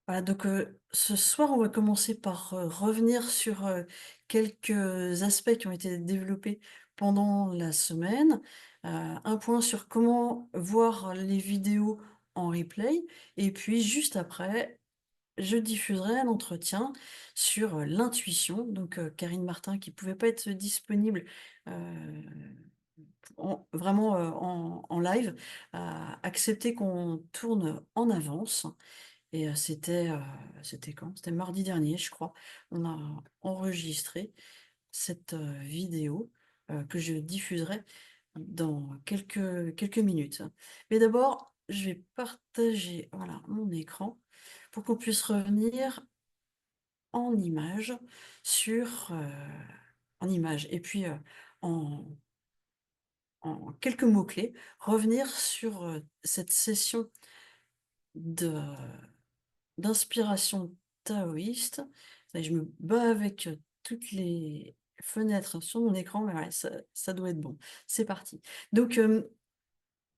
Voilà, donc ce soir, on va commencer par, revenir sur, quelques aspects qui ont été développés pendant la semaine. Un point sur comment voir les vidéos en replay et puis juste après, je diffuserai un entretien sur, l'intuition. Donc Karine Martin qui pouvait pas être disponible, heu, vraiment, en live, a accepté qu'on tourne en avance. Et c'était quand? C'était mardi dernier, je crois. On a enregistré cette, vidéo, que je diffuserai dans quelques minutes. Mais d'abord, je vais partager, voilà, mon écran pour qu'on puisse revenir en images sur, en images et puis, en en quelques mots clés, revenir sur, cette session de d'inspiration taoïste. Ça je me bats avec, toutes les fenêtres sur mon écran, mais ouais, ça doit être bon. C'est parti. Donc,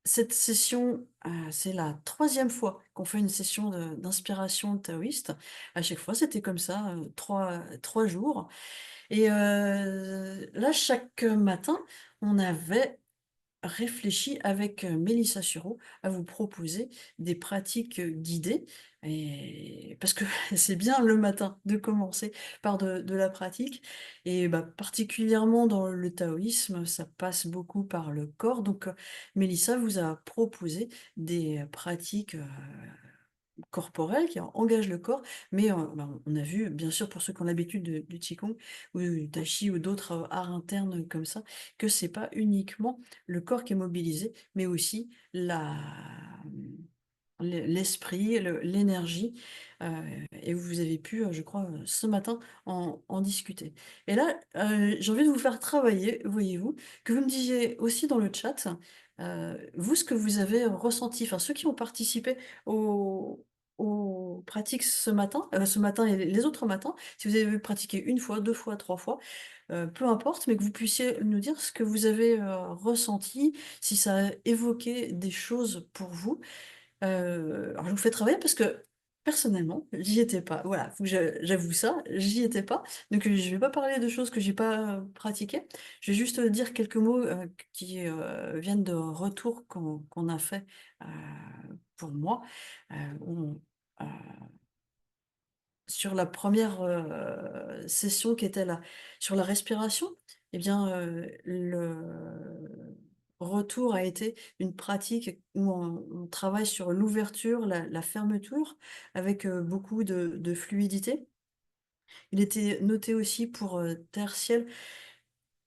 cette session, c'est la troisième fois qu'on fait une session d'inspiration taoïste. À chaque fois, c'était comme ça, 3 jours et là, chaque matin, on avait réfléchi avec, Mélissa Suro à vous proposer des pratiques, guidées et parce que c'est bien le matin de commencer par de la pratique et bah, particulièrement dans le taoïsme, ça passe beaucoup par le corps donc Mélissa vous a proposé des pratiques, corporel qui engage le corps, mais bah, on a vu, bien sûr, pour ceux qui ont l'habitude de du qigong ou du tai chi ou d'autres, arts internes comme ça, que c'est pas uniquement le corps qui est mobilisé, mais aussi l'esprit, l'énergie, heu et vous avez pu, je crois, ce matin en discuter et là, j'ai envie de vous faire travailler, voyez-vous, que vous me disiez aussi dans le chat, vous, ce que vous avez ressenti, enfin, ceux qui ont participé au aux pratiques ce matin et les autres matins, si vous avez pratiqué une fois, 2 fois, 3 fois, peu importe, mais que vous puissiez nous dire ce que vous avez, ressenti, si ça a évoqué des choses pour vous. Alors je vous fais travailler parce que personnellement, j'y étais pas. Voilà, faut que j'avoue ça, j'y étais pas. Donc, je vais pas parler de choses que j'ai pas, pratiquées. Je vais juste, dire quelques mots, qui, viennent de retours qu'on a fait, heu, pour moi. On sur la première session qui était là sur la respiration, eh bien, le retour a été une pratique où on travaille sur l'ouverture, la fermeture avec, beaucoup de fluidité. Il était noté aussi pour, terre, ciel,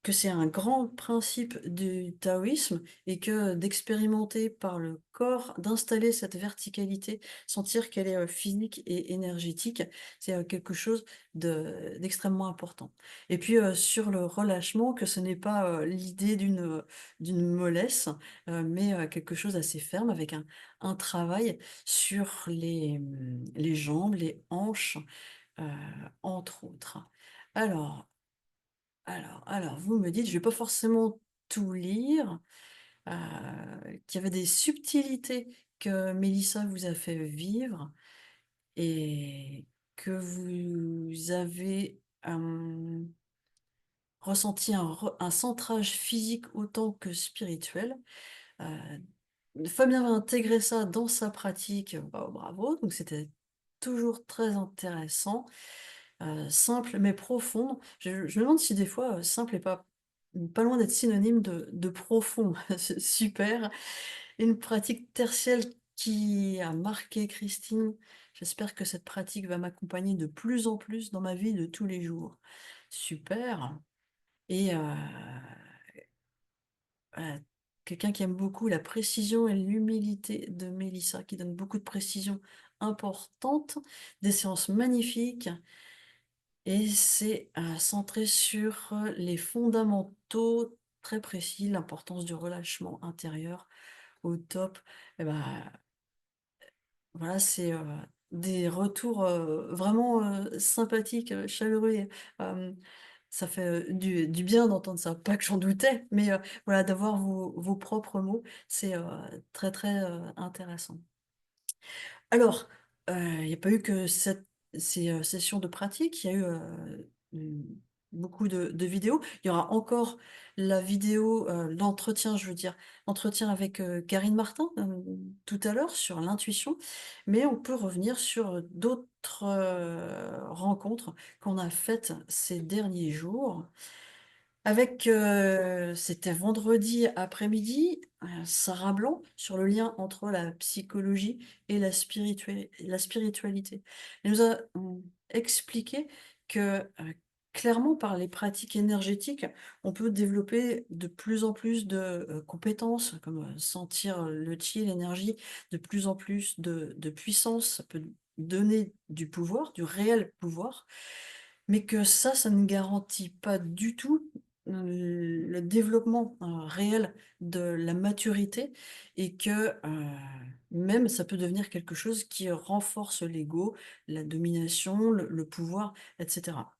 que c'est un grand principe du taoïsme et que d'expérimenter par le corps, d'installer cette verticalité, sentir qu'elle est, physique et énergétique, c'est, quelque chose d'extrêmement important. Et puis, sur le relâchement, que ce n'est pas, l'idée d'une mollesse, mais, quelque chose d'assez ferme avec un travail sur les jambes, les hanches, heu, entre autres. Alors alors, vous me dites, je vais pas forcément tout lire, qu'il y avait des subtilités que Mélissa vous a fait vivre et que vous avez, ressenti un centrage physique autant que spirituel. Fabien va intégrer ça dans sa pratique, bah, bravo, donc c'était toujours très intéressant. Simple mais profonde. Je me demande si des fois, simple est pas loin d'être synonyme de profond. C'est super. Une pratique tertielle qui a marqué Christine. J'espère que cette pratique va m'accompagner de plus en plus dans ma vie de tous les jours. Super et quelqu'un qui aime beaucoup la précision et l'humilité de Mélissa, qui donne beaucoup de précision importante, des séances magnifiques. Et c'est, centré sur, les fondamentaux très précis, l'importance du relâchement intérieur au top. Et bah, voilà, c'est, des retours, vraiment, sympathiques, chaleureux et ça fait, du bien d'entendre ça. Pas que j'en doutais, mais, voilà, d'avoir vos propres mots, c'est, très, très, intéressant. Alors, il n'y a pas eu que ces, sessions de pratique, il y a eu, mmh, beaucoup de vidéos. Il y aura encore la vidéo, l'entretien, je veux dire, l'entretien avec, Karine Martin, tout à l'heure sur l'intuition, mais on peut revenir sur, d'autres, rencontres qu'on a faites ces derniers jours. Avec, c'était vendredi après-midi, Sarah Blanc sur le lien entre la psychologie et la spiritualité. Elle nous a, expliqué que, clairement par les pratiques énergétiques, on peut développer de plus en plus de, compétences comme, sentir le chi, l'énergie, de plus en plus de puissance. Ça peut donner du pouvoir, du réel pouvoir, mais que ça ne garantit pas du tout le développement, réel de la maturité et que, même ça peut devenir quelque chose qui renforce l'ego, la domination, le pouvoir et cetera.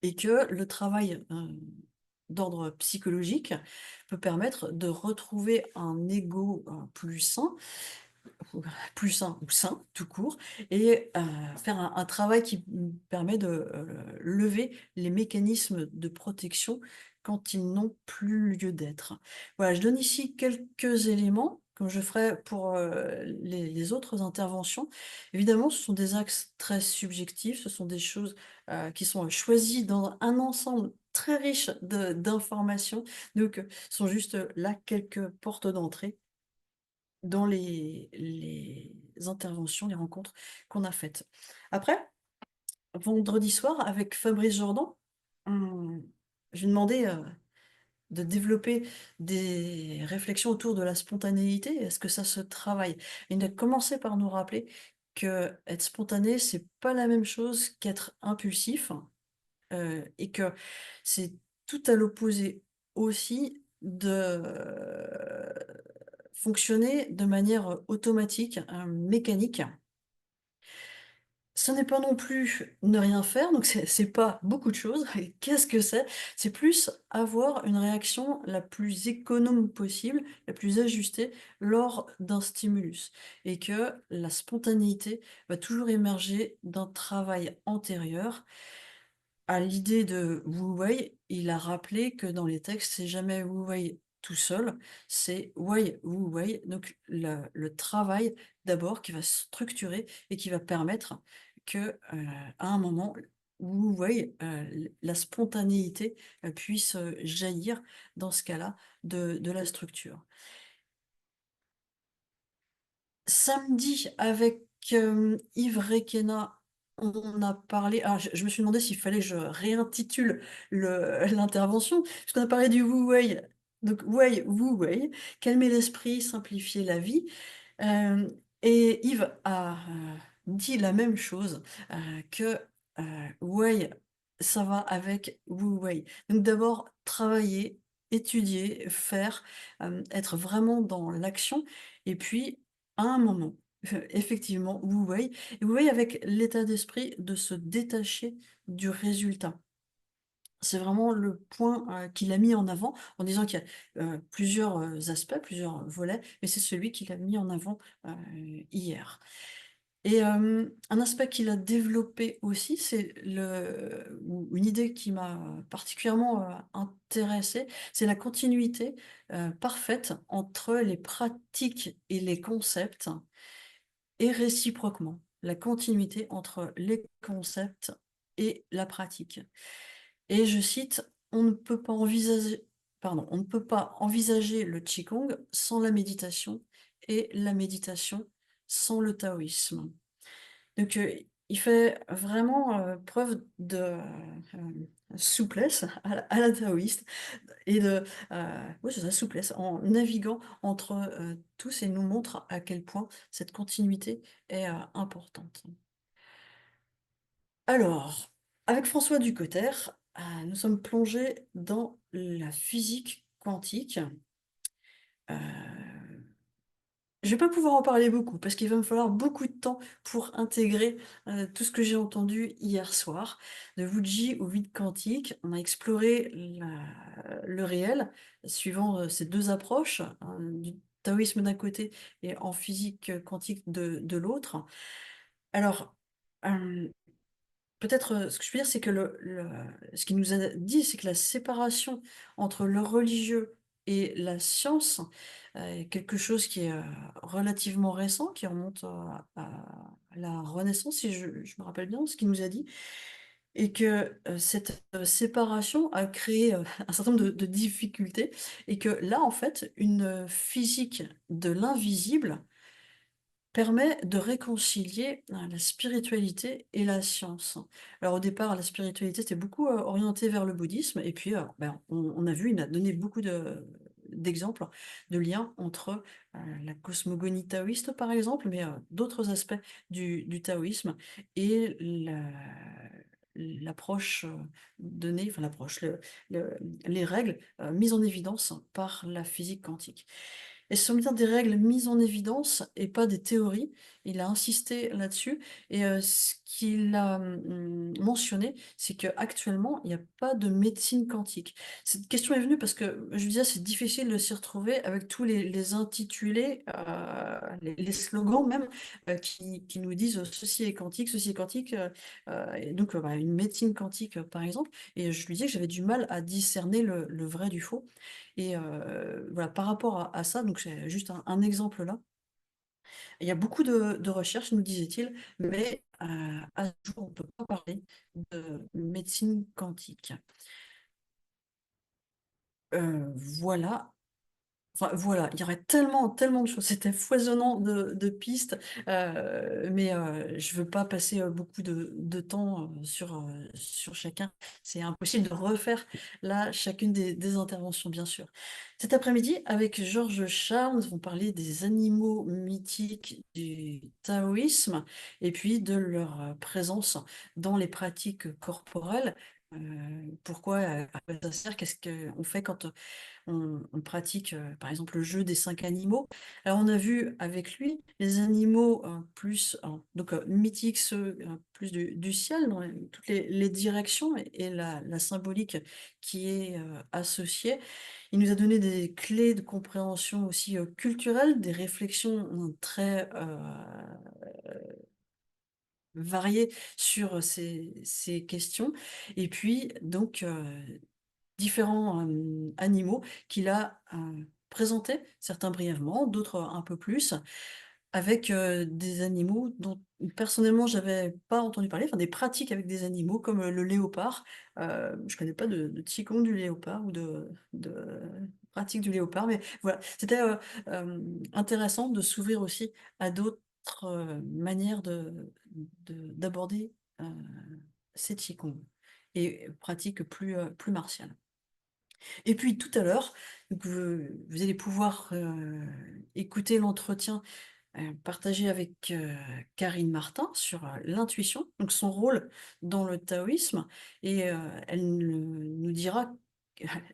Et que le travail, d'ordre psychologique peut permettre de retrouver un ego, plus sain, plus sain ou sain tout court et faire un travail qui permet de, lever les mécanismes de protection quand ils n'ont plus lieu d'être. Voilà, je donne ici quelques éléments, comme je ferai pour, les autres interventions. Évidemment, ce sont des axes très subjectifs, ce sont des choses, qui sont choisies dans un ensemble très riche de d'informations, donc sont juste, là quelques portes d'entrée dans les interventions, les rencontres qu'on a faites. Après, vendredi soir, avec Fabrice Jordan, on je lui ai demandé, de développer des réflexions autour de la spontanéité. Est-ce que ça se travaille? Il a commencé par nous rappeler que être spontané, c'est pas la même chose qu'être impulsif, et que c'est tout à l'opposé aussi de fonctionner de manière, automatique, mécanique. Ce n'est pas non plus ne rien faire, donc c'est pas beaucoup de choses. Et qu'est-ce que c'est? C'est plus avoir une réaction la plus économe possible, la plus ajustée lors d'un stimulus et que la spontanéité va toujours émerger d'un travail antérieur à l'idée de Wu Wei. Il a rappelé que dans les textes, c'est jamais Wu Wei tout seul, c'est Wei Wu Wei, donc le travail d'abord qui va structurer et qui va permettre que, à un moment, Wu Wei, la spontanéité, puisse, jaillir dans ce cas-là de la structure. Samedi avec, Yves Requena, on a parlé, je me suis demandé s'il fallait que je réintitule le l'intervention, puisqu'on a parlé du Wu Wei, donc Wei Wu Wei, calmer l'esprit, simplifier la vie. Hem Et Yves a, dit la même chose, que, Wei, ça va avec Wu Wei. Donc d'abord travailler, étudier, faire, être vraiment dans l'action et puis à un moment, effectivement, Wu Wei et Wu Wei avec l'état d'esprit de se détacher du résultat. C'est vraiment le point, qu'il a mis en avant en disant qu'il y a, plusieurs, aspects, plusieurs volets, mais c'est celui qu'il a mis en avant, hier. Et un aspect qu'il a développé aussi, c'est le ou une idée qui m'a particulièrement, intéressée, c'est la continuité, parfaite entre les pratiques et les concepts et réciproquement. La continuité entre les concepts et la pratique. Et je cite: «On ne peut pas envisager on ne peut pas envisager le qigong sans la méditation et la méditation sans le taoïsme». Donc il fait vraiment, preuve de, souplesse à la taoïste et de, oui, c'est ça, souplesse en naviguant entre, tous et nous montre à quel point cette continuité est, importante. Alors, avec François Ducoter, nous sommes plongés dans la physique quantique. Heu, je vais pas pouvoir en parler beaucoup parce qu'il va me falloir beaucoup de temps pour intégrer, tout ce que j'ai entendu hier soir. De Wuji au vide quantique, on a exploré le réel suivant, ces 2 approches, du taoïsme d'un côté et en physique, quantique de l'autre. Alors, hem, peut-être, ce que je veux dire, c'est que ce qu'il nous a dit, c'est que la séparation entre le religieux et la science, est quelque chose qui est, relativement récent, qui remonte à la Renaissance, si je me rappelle bien ce qu'il nous a dit. Et que, cette, séparation a créé, un certain nombre de difficultés et que là, en fait, une, physique de l'invisible permet de réconcilier, la spiritualité et la science. Alors au départ, la spiritualité, c'était beaucoup, orienté vers le bouddhisme et puis, on a vu, il a donné beaucoup d'exemples, de liens entre, la cosmogonie taoïste, par exemple, mais, d'autres aspects du taoïsme et l'approche, donnée enfin l'approche, le les règles, mises en évidence par la physique quantique. Et ce sont bien des règles mises en évidence et pas des théories. Il a insisté là-dessus et ce qu'il a, mentionné, c'est qu'actuellement, il y a pas de médecine quantique. Cette question est venue parce que, je disais, c'est difficile de s'y retrouver avec tous les intitulés, les slogans même, qui nous disent, ceci est quantique», et donc, bah, une médecine quantique, par exemple et je lui disais que j'avais du mal à discerner le vrai du faux et voilà, par rapport à ça, donc c'est juste un exemple là. Il y a beaucoup de recherches, nous disait-il, mais à ce jour, on ne peut pas parler de médecine quantique. Voilà. Enfin, voilà, il y aurait tellement, tellement de choses. C'était foisonnant de pistes, mais je veux pas passer, beaucoup de temps, sur chacun. C'est impossible de refaire là chacune des interventions, bien sûr. Cet après-midi, avec Georges Charles, nous avons parlé des animaux mythiques du taoïsme et puis de leur, présence dans les pratiques corporelles. Pourquoi, à quoi ça sert? Qu'est-ce qu'on fait quand on pratique, par exemple, le jeu des 5 animaux. Alors on a vu avec lui les animaux, plus alors donc mythiques, ceux, plus du ciel dans toutes les directions et la symbolique qui est, associée. Il nous a donné des clés de compréhension aussi, culturelles, des réflexions, très, variées sur, ces questions et puis donc différents, animaux qu'il a, présentés, certains brièvement, d'autres un peu plus, avec, des animaux dont personnellement j'avais pas entendu parler, enfin des pratiques avec des animaux comme, le léopard. Je connais pas de qigong du léopard ou de pratique du léopard, mais voilà, c'était, intéressant de s'ouvrir aussi à d'autres, manières d'aborder, heu, ces qigong et pratiques plus martiales. Et puis tout à l'heure, donc, vous allez pouvoir, écouter l'entretien, partagé avec, Karine Martin sur, l'intuition, donc son rôle dans le taoïsme et elle nous dira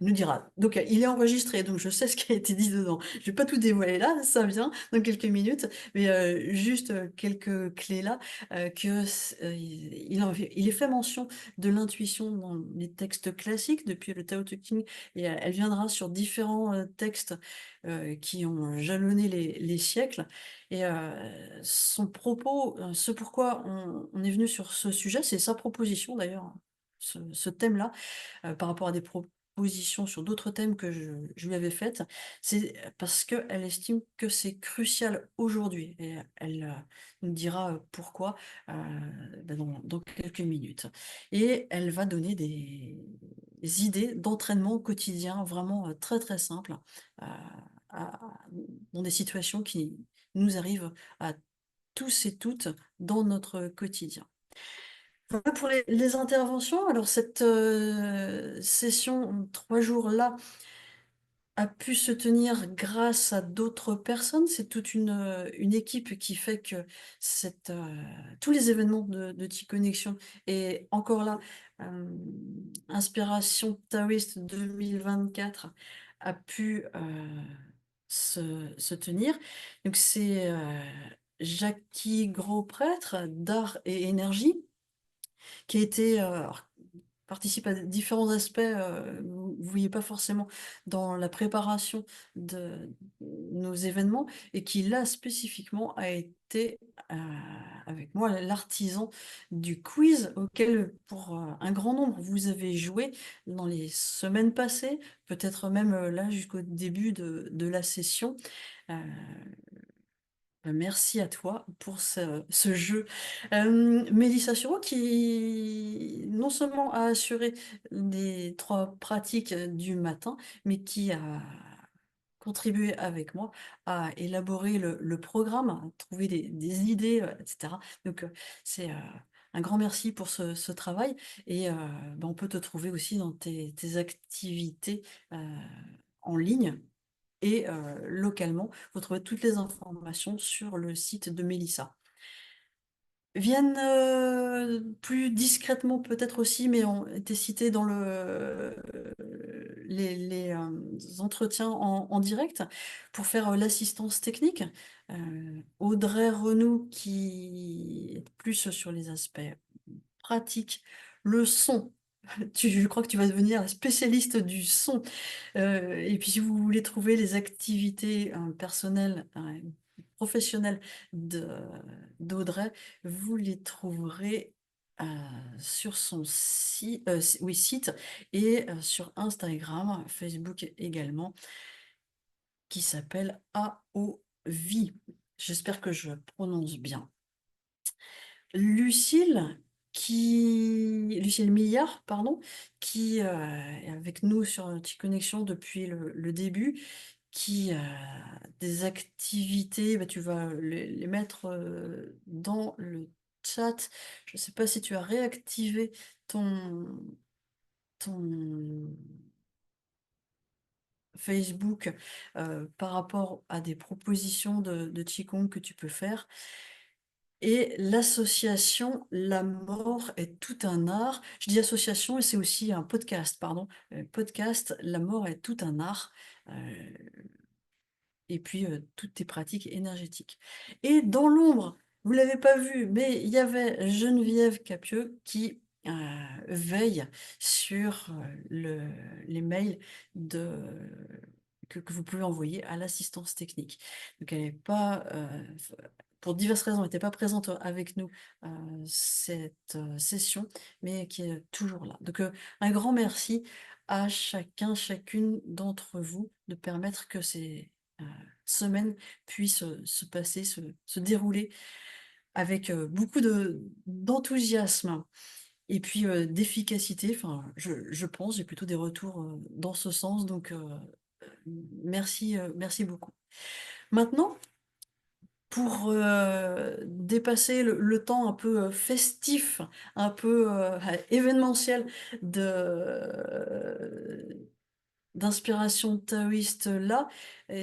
nous dira. Donc, il est enregistré, donc je sais ce qui a été dit dedans. Je vais pas tout dévoiler là, ça vient dans quelques minutes, mais juste, quelques clés là, que il est fait mention de l'intuition dans les textes classiques depuis le Tao Te Ching et elle viendra sur différents, textes, qui ont jalonné les siècles et son propos, ce pourquoi on est venu sur ce sujet, c'est sa proposition d'ailleurs, hein, ce thème-là par rapport à des propositions sur d'autres thèmes que je lui avais faites, c'est parce qu'elle estime que c'est crucial aujourd'hui et elle, nous dira, pourquoi, heu, dans quelques minutes et elle va donner des idées d'entraînement quotidien vraiment, très, très simples, heu, à dans des situations qui nous arrivent à tous et toutes dans notre quotidien. Voilà pour les interventions. Alors cette, session en 3 jours-là a pu se tenir grâce à d'autres personnes. C'est toute une équipe qui fait que tous les événements de T-Connexion et encore là, Inspiration Taoïste 2024 a pu, se tenir. Donc c'est, Jackie Gros-Prêtre d'Art et Énergie qui a été, alors participe à différents aspects, vous voyez pas forcément dans la préparation de nos événements et qui là spécifiquement a été, heu, avec moi l'artisan du quiz auquel pour, un grand nombre vous avez joué dans les semaines passées, peut-être même, là jusqu'au début de la session. Heu, Merci à toi pour ce jeu. Mélissa Suro qui non seulement a assuré les 3 pratiques, du matin, mais qui a contribué avec moi à élaborer le programme, à trouver des idées, et cetera. Donc, c'est, un grand merci pour ce travail et on peut te trouver aussi dans tes activités, heu, en ligne et localement. Vous trouvez toutes les informations sur le site de Mélissa. Viennent, plus discrètement peut-être aussi, mais ont été cités dans les entretiens en direct pour faire, l'assistance technique. Audrey Renou qui est plus sur les aspects pratiques, le son. Je crois que tu vas devenir la spécialiste du son. Et puis si vous voulez trouver les activités, personnelles, professionnelles de d'Audrey, vous les trouverez, heu, sur son site et sur Instagram, Facebook également, qui s'appelle AOV. J'espère que je prononce bien. Lucille Lucille Milliard, pardon, qui, est avec nous sur notre connexion depuis le début, qui a des activités, bah, tu vas les mettre, dans le chat. Je ne sais pas si tu as réactivé ton Facebook, par rapport à des propositions de qigong que tu peux faire. Et l'association La mort est tout un art. Je dis association et c'est aussi un podcast, pardon. Podcast La mort est tout un art, heu et puis, toutes tes pratiques énergétiques. Et dans l'ombre, vous l'avez pas vu, mais il y avait Geneviève Capieux qui, veille sur, les mails de que vous pouvez envoyer à l'assistance technique. Donc elle est pas, pour diverses raisons, elle était pas présente avec nous, cette, session, mais qui est toujours là. Donc, un grand merci à chacun, chacune d'entre vous de permettre que ces, semaines puissent, se passer, se dérouler avec, beaucoup d'enthousiasme et puis, d'efficacité. Enfin, je pense, j'ai plutôt des retours, dans ce sens donc, merci, merci beaucoup. Maintenant, pour, dépasser le temps un peu, festif, un peu, événementiel de d'inspiration taoïste là,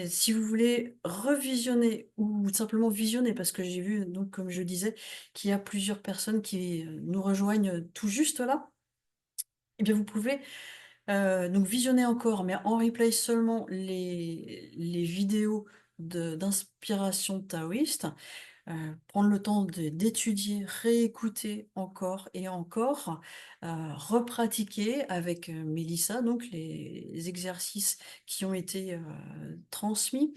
si vous voulez revisionner ou simplement visionner parce que j'ai vu donc comme je disais qu'il y a plusieurs personnes qui, nous rejoignent, tout juste là, et bien vous pouvez, donc visionner encore mais en replay seulement les vidéos d'inspiration taoïste. Prendre le temps d'étudier, réécouter encore et encore, repratiquer avec, Mélissa donc les exercices qui ont été, transmis,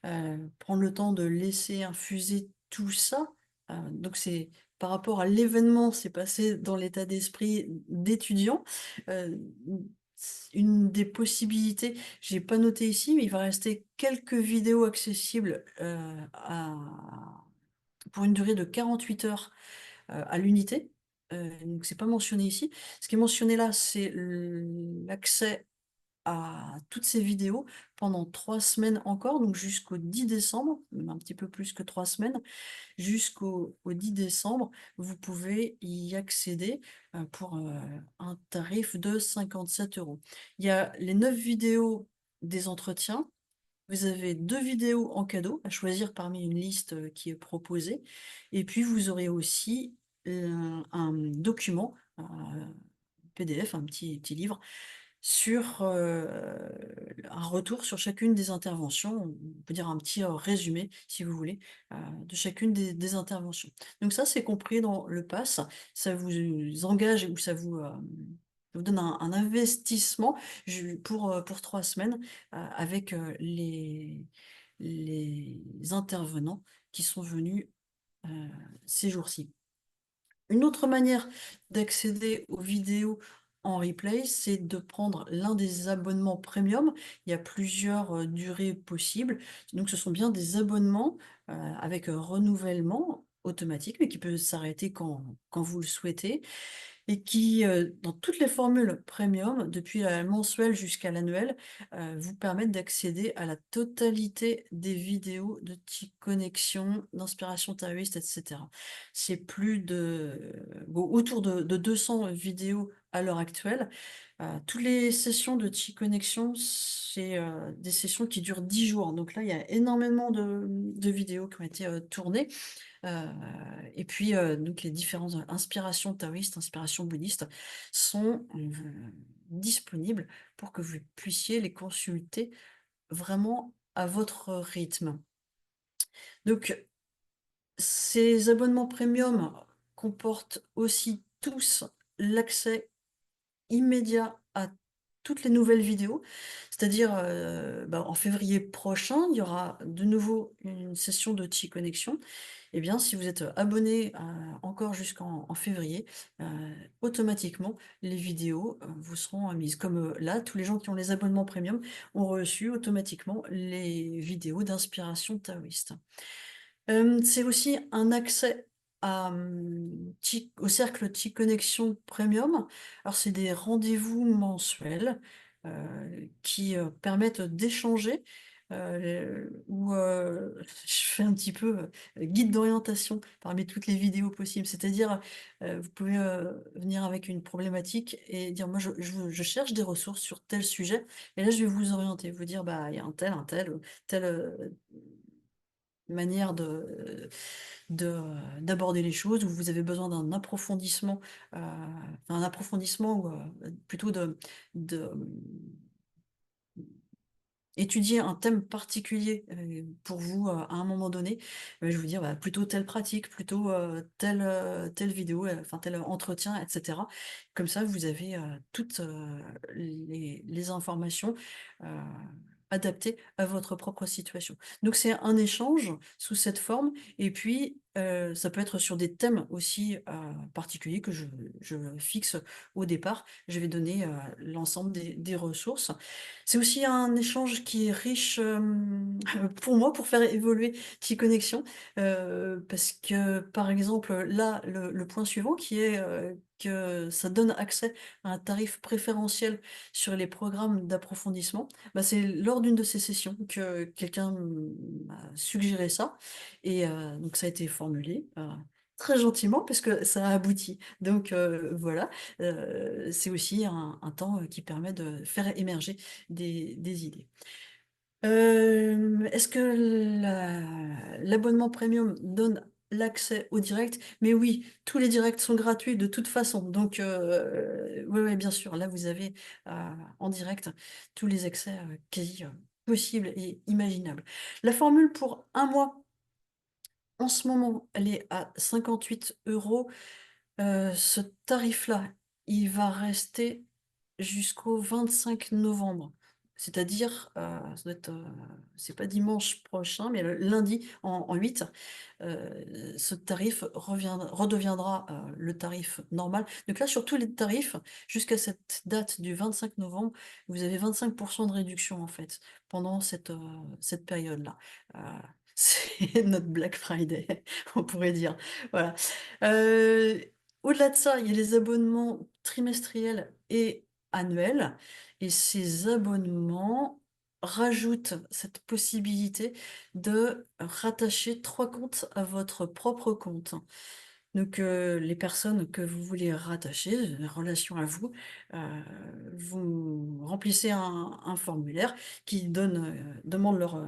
prendre le temps de laisser infuser tout ça, donc c'est par rapport à l'événement, c'est passé dans l'état d'esprit d'étudiant, heu, une des possibilités, j'ai pas noté ici, mais il va rester quelques vidéos accessibles, à pour une durée de 48 heures, à l'unité, donc c'est pas mentionné ici. Ce qui est mentionné là, c'est l'accès à toutes ces vidéos pendant 3 semaines encore, donc jusqu'au 10 décembre, même un petit peu plus que 3 semaines. Jusqu'au 10 décembre, vous pouvez y accéder, pour, un tarif de 57 €. Il y a les 9 vidéos des entretiens, vous avez 2 vidéos en cadeau à choisir parmi une liste, qui est proposée et puis vous aurez aussi, un document, PDF, un petit livre sur, un retour sur chacune des interventions. On peut dire un petit, résumé si vous voulez, de chacune des interventions. Donc ça, c'est compris dans le pass. Ça vous engage ou ça vous, je vous donne un investissement pour 3 semaines, avec, les intervenants qui sont venus, heu, ces jours-ci. Une autre manière d'accéder aux vidéos en replay, c'est de prendre l'un des abonnements premium. Il y a plusieurs, durées possibles. Donc ce sont bien des abonnements, avec, renouvellement automatique, mais qui peut s'arrêter quand vous le souhaitez et qui, dans toutes les formules premium, depuis la mensuelle jusqu'à l'annuelle, vous permettent d'accéder à la totalité des vidéos de type connexion, d'inspiration taoïste et cetera. C'est plus de autour de 200 vidéos à l'heure actuelle. Toutes les sessions de Chi Connexion, c'est, des sessions qui durent 10 jours. Donc là, il y a énormément de vidéos qui ont été, tournées. Heu et puis, donc les différentes inspirations taoïstes, inspirations bouddhistes sont, disponibles pour que vous puissiez les consulter vraiment à votre rythme. Donc ces abonnements premium comportent aussi tous l'accès immédiat à toutes les nouvelles vidéos. C'est-à-dire, en février prochain, il y aura de nouveau une session de Chi Connexion. Eh bien, si vous êtes abonné, encore jusqu'en février, heu, automatiquement, les vidéos, vous seront, mises. Comme, là, tous les gens qui ont les abonnements premium ont reçu automatiquement les vidéos d'inspiration taoïste. C'est aussi un accès à, au cercle Chi Connexion Premium. Alors c'est des rendez-vous mensuels, qui, permettent d'échanger, où, je fais un petit peu, guide d'orientation parmi toutes les vidéos possibles. C'est-à-dire, vous pouvez, venir avec une problématique et dire: «Moi je cherche des ressources sur tel sujet» et là je vais vous orienter, vous dire: «Bah, il y a un tel, telle, manière d'aborder les choses, où vous avez besoin d'un approfondissement, un approfondissement ou, plutôt de, étudier un thème particulier, pour vous, à un moment donné, je vais vous dire, bah, plutôt telle pratique, plutôt, telle vidéo, enfin tel entretien et cetera. Comme ça, vous avez, toutes, les informations, heu, adaptées à votre propre situation. Donc c'est un échange sous cette forme et puis, ça peut être sur des thèmes aussi, particuliers que je fixe au départ. Je vais donner, l'ensemble des ressources. C'est aussi un échange qui est riche, pour moi, pour faire évoluer T-Connexion, parce que, par exemple, là, le point suivant qui est, que ça donne accès à un tarif préférentiel sur les programmes d'approfondissement. Bah, c'est lors d'une de ces sessions que quelqu'un m'a suggéré ça et donc ça a été formulé, très gentiment parce que ça a abouti. Donc voilà, c'est aussi un temps, qui permet de faire émerger des idées. Est-ce que l'abonnement premium donne l'accès au direct? Mais oui, tous les directs sont gratuits de toute façon, donc ouais, ouais, bien sûr, là vous avez, heu, en direct tous les accès, quasi, possibles et imaginables. La formule pour un mois, en ce moment, elle est à 58 €. Ce tarif-là, il va rester jusqu'au 25 novembre. C'est-à-dire, ça doit être, c'est pas dimanche prochain, mais le lundi en 8, ce tarif redeviendra, le tarif normal. Donc là, sur tous les tarifs, jusqu'à cette date du 25 novembre, vous avez 25 de réduction, en fait, pendant cette période-là. Heu, c'est notre Black Friday, on pourrait dire. Voilà. Heu, Au-delà de ça, il y a les abonnements trimestriels et annuels et ces abonnements rajoutent cette possibilité de rattacher 3 comptes à votre propre compte. Donc, les personnes que vous voulez rattacher, en relation à vous, heu, vous remplissez un formulaire qui demande leurs,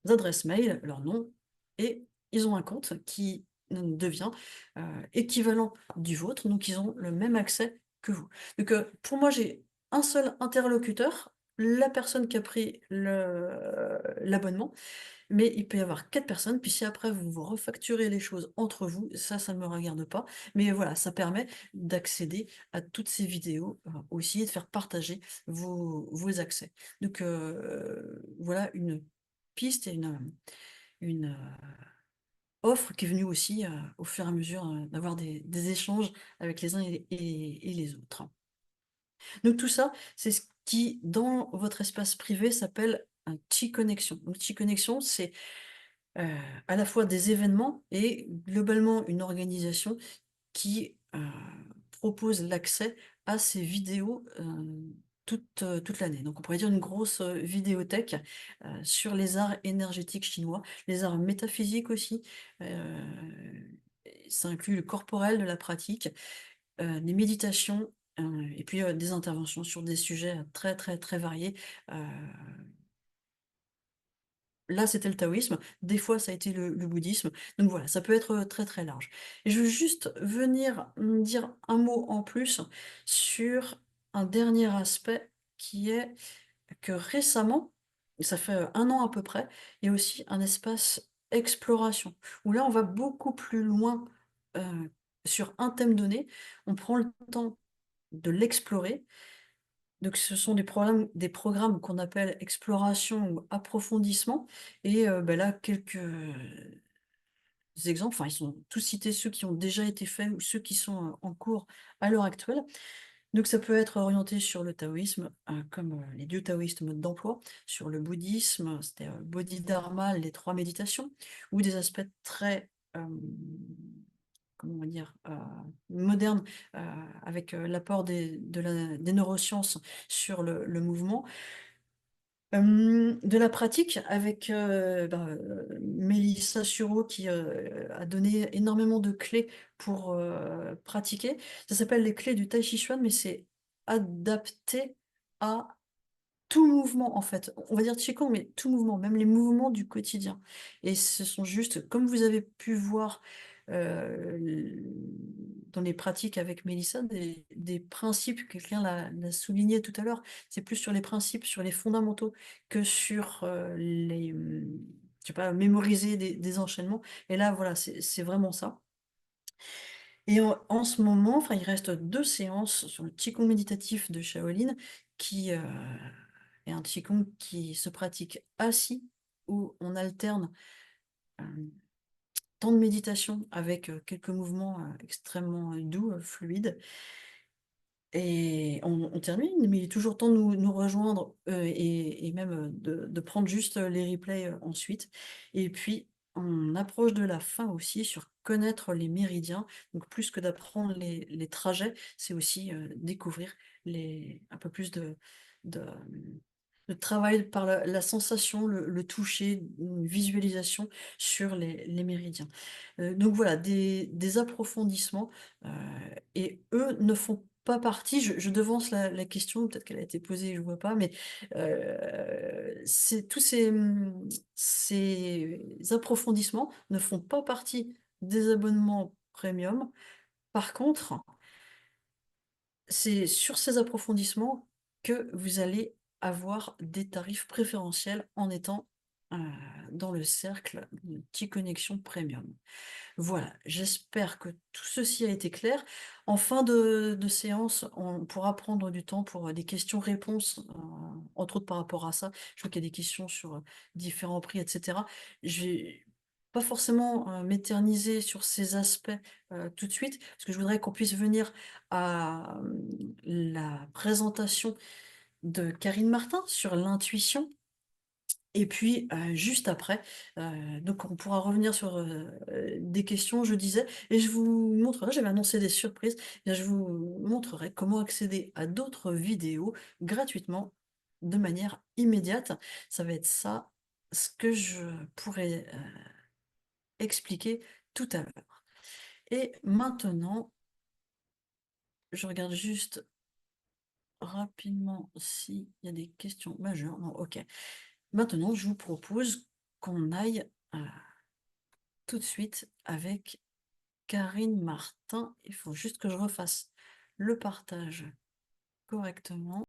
adresses mail, leur nom et ils ont un compte qui devient, heu, équivalent du vôtre, donc ils ont le même accès que vous. Donc, pour moi, j'ai un seul interlocuteur la personne qui a pris l'abonnement, mais il peut y avoir 4 personnes, puis si après vous vous refacturez les choses entre vous, ça ne me regarde pas. Mais voilà, ça permet d'accéder à toutes ces vidéos, aussi et de faire partager vos accès. Donc voilà une piste et une offre qui est venue aussi, au fur et à mesure, d'avoir des échanges avec les uns et les autres. Donc tout ça, c'est ce qui, dans votre espace privé, s'appelle un Qi Connection. Donc Qi Connection, c'est, heu, à la fois des événements et globalement une organisation qui, propose l'accès à ces vidéos, toute l'année. Donc on pourrait dire une grosse, vidéothèque, sur les arts énergétiques chinois, les arts métaphysiques aussi, ça inclut le corporel de la pratique, des méditations, et puis, des interventions sur des sujets, très, très, très variés. Heu, Là, c'était le taoïsme, des fois ça a été le bouddhisme, donc voilà, ça peut être, très, très large. Et je veux juste venir, dire un mot en plus sur un dernier aspect qui est que récemment, et ça fait, 1 an à peu près, il y a aussi un espace exploration, où là on va beaucoup plus loin, sur un thème donné. On prend le temps de l'explorer. Donc ce sont des programmes qu'on appelle exploration ou approfondissement et bah, là quelques exemples, enfin ils sont tous cités, ceux qui ont déjà été faits ou ceux qui sont, en cours à l'heure actuelle. Donc ça peut être orienté sur le taoïsme, comme, les dieux taoïstes mode d'emploi, sur le bouddhisme, c'était, Bodhidharma, les 3 méditations, ou des aspects très, comment on va dire? Modernes, heu, avec, l'apport des neurosciences sur le mouvement. De la pratique avec, Mélissa Suro qui, a donné énormément de clés pour, pratiquer. Ça s'appelle les clés du Tai Chi Chuan, mais c'est adapté à tout mouvement, en fait. On va dire qigong, mais tout mouvement, même les mouvements du quotidien. Et ce sont juste, comme vous avez pu voir, l dans les pratiques avec Mélissa, des principes, quelqu'un l'a souligné tout à l'heure, c'est plus sur les principes, sur les fondamentaux que sur, je sais pas, mémoriser des enchaînements. Et là, voilà, c'est vraiment ça. Et en ce moment, enfin, il reste 2 séances sur le qigong méditatif de Shaolin qui, est un qigong qui se pratique assis, où on alterne, hem, temps de méditation avec, quelques mouvements, extrêmement, doux, fluides. Et on termine, mais il est toujours temps de nous rejoindre, et même, de prendre juste, les replays, ensuite. Et puis, on approche de la fin aussi sur connaître les méridiens. Donc plus que d'apprendre les trajets, c'est aussi, découvrir un peu plus de travail par la sensation, le toucher, une visualisation sur les méridiens. Donc voilà, des approfondissements, heu et eux ne font pas partie, je devance la question, peut-être qu'elle a été posée, je vois pas, mais c'est tous ces approfondissements ne font pas partie des abonnements premium. Par contre, c'est sur ces approfondissements que vous allez avoir des tarifs préférentiels en étant, heu, dans le cercle de T-Connexion Premium. Voilà, j'espère que tout ceci a été clair. En fin de séance, on pourra prendre du temps pour, des questions-réponses, entre autres par rapport à ça. Je vois qu'il y a des questions sur, différents prix et cetera. Je vais pas forcément, m'éterniser sur ces aspects, tout de suite, parce que je voudrais qu'on puisse venir à, la présentation de Karine Martin sur l'intuition. Et puis, juste après, donc on pourra revenir sur, des questions, je disais, et je vous montrerai, j'avais annoncé des surprises, et je vous montrerai comment accéder à d'autres vidéos gratuitement, de manière immédiate. Ça va être ça, ce que je pourrais, expliquer tout à l'heure. Et maintenant, je regarde juste rapidement s'il y a des questions majeures. Non, OK. Maintenant, je vous propose qu'on aille, tout de suite avec Karine Martin. Il faut juste que je refasse le partage correctement.